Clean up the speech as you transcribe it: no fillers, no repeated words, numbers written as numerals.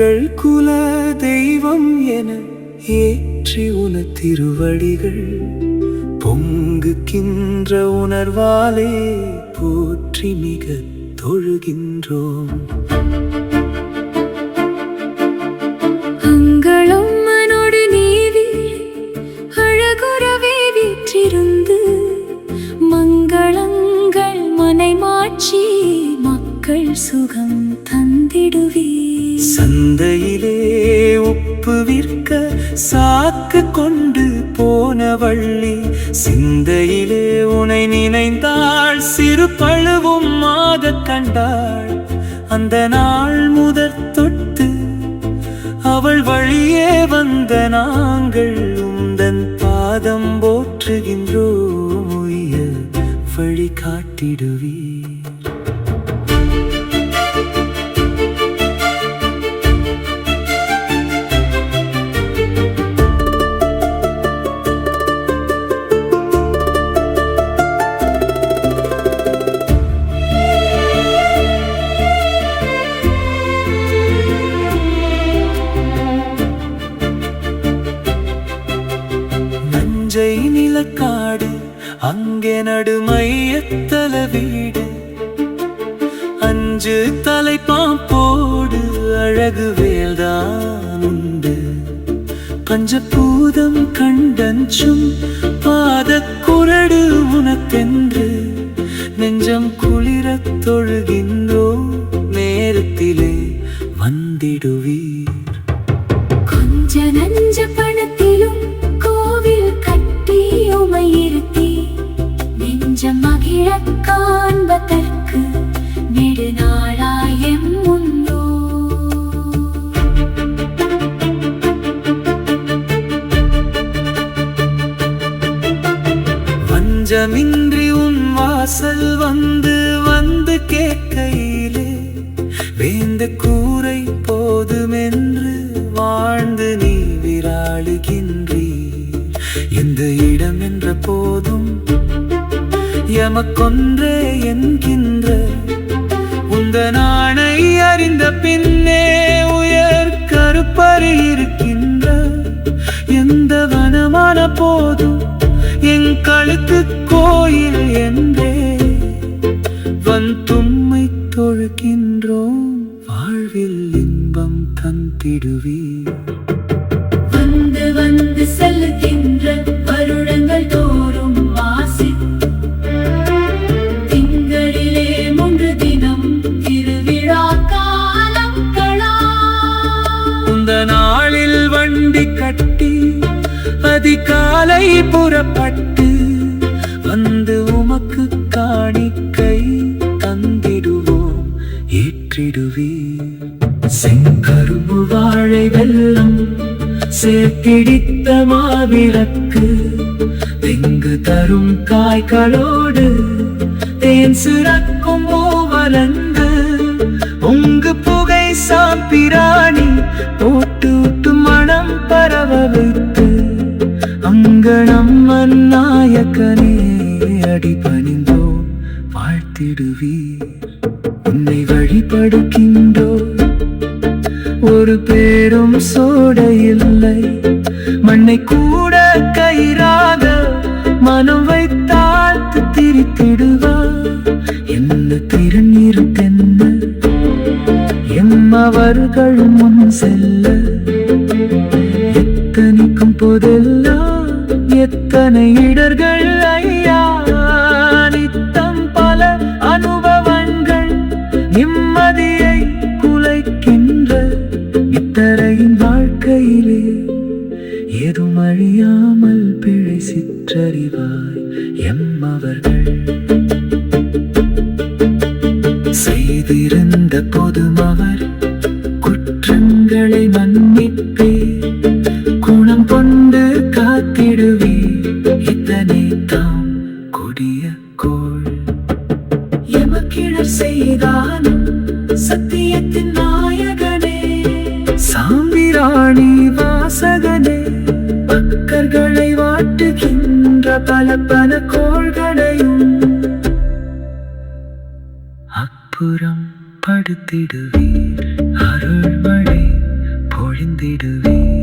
எங்கள் குல தெய்வம் என ஏற்றி உன திருவடிகள் பொங்குகின்ற உணர்வாலே போற்றி மிக தொழுகின்றோம். அங்களும் மனோடு நீவி அழகுறவே வீற்றிருந்து மங்களங்கள் மனை மாற்றி மக்கள் சுகம் தந்திடுவி. சந்தையிலே உப்பு விற்க சாக்கு கொண்டு போன வள்ளி சிந்தையிலே உனை நினைந்தாள் சிறு பழுவும் மாத கண்டாள். அந்த நாள் முதற் தொட்டு அவள் வழியே வந்த நாங்கள் உந்தன் பாதம் போற்றுகின்றோம். உய்ய வழி காட்டிடுவீர். நஞ்சை நிலக்காடு அங்கே நடுமையத்தல வீடு அஞ்சு தலைப்பாம்போடு அழகு வேல்தான் உண்டு. பஞ்சபூதம் கண்டஞ்சும் பாத குரடு உனக்கென்று நெஞ்சம் குளிரத் தொழுகின்றோ நேரத்திலே வந்திடுவீர். கொஞ்ச நஞ்ச பணத்திலும் கோவில் கட்டி உமையிருத்தி நெஞ்சம் மகிழ காண்பதற்கு நெடுநாளாயம் உண்டோ. வஞ்சமின்றி உன் வாசல் வந்து வந்து கேட்கையிலே வேந்த கூரை போதுமென்று வாழ்ந்து நீ விராளுகின்றீர். எந்த இடம் என்ற போதும் எமக்கொன்றே என்கின்ற உந்த நாணை அறிந்த பின்னே உயர் கருப்பறி இருக்கின்ற எந்த வனமான போதும் என் கழுத்து கோயில் என்றே வந்தும்மை தொழுகின்றோம். வாழ்வில் இன்பம் தந்திடுவீர். வந்து வந்து செல்லுகின்ற வருடங்கள் தோறும் வாசி திங்களிலே 3 தினம் திருவிழா காலங்களா. இந்த நாளில் வண்டி கட்டி அதிகாலை புறப்பட்டு வந்து உமக்கு காணிக்கை தந்திடுவோம் ஏற்றிடுவீர். செங்கரும்பு வாழை வெல்லம் சேர்த்திடித்த மாவிளக்கு தெங்கு தரும் காய்களோடு தேன் சிறக்கும் மூவலங்கு உங்கு புகை சாம்பிராணி போட்டு மனம் பரவ வைத்து அங்கணம் நாயக்கனே அடிபணிந்தோ வாழ்த்திடுவீர். உன்னை வழிபடுகின்றோ ஒரு பேரும் சோடையில்லை மண்ணை கூட கயிறாக மனம் வைத்தாழ்த்து திரித்திடுவார். என்ன திறன் இருத்தென்ன எம்மவர்கள் முன் செல்ல எத்தனைக்கும் போதெல்லாம் எத்தனை இடர்கள் ஐயா. நித்தம் பல அனுபவங்கள் நிம்மதியை குலைக்கின்ற இத்தரையின் வாழ்க்கையிலே ஏதும் அழியாமல் பிழை சிற்றறிவாய் எம்மவர்கள். செய்திருந்த போதும் அவர் குற்றங்களை மன்னிப்பே குணம் கொண்டு காத்திடுவே. இத்தனை தாம் கொடிய கோள் எமக்கிழர் செய்தானும் சத்தியத்தின் நாயகனே சாம்பிராணி வாசகனே பக்கர்களை வாட்டுகின்ற பல பல கோள்களையும் அப்புறம் படுத்திடுவீர். அருள்மழை மகிழ்ந்திடுவே.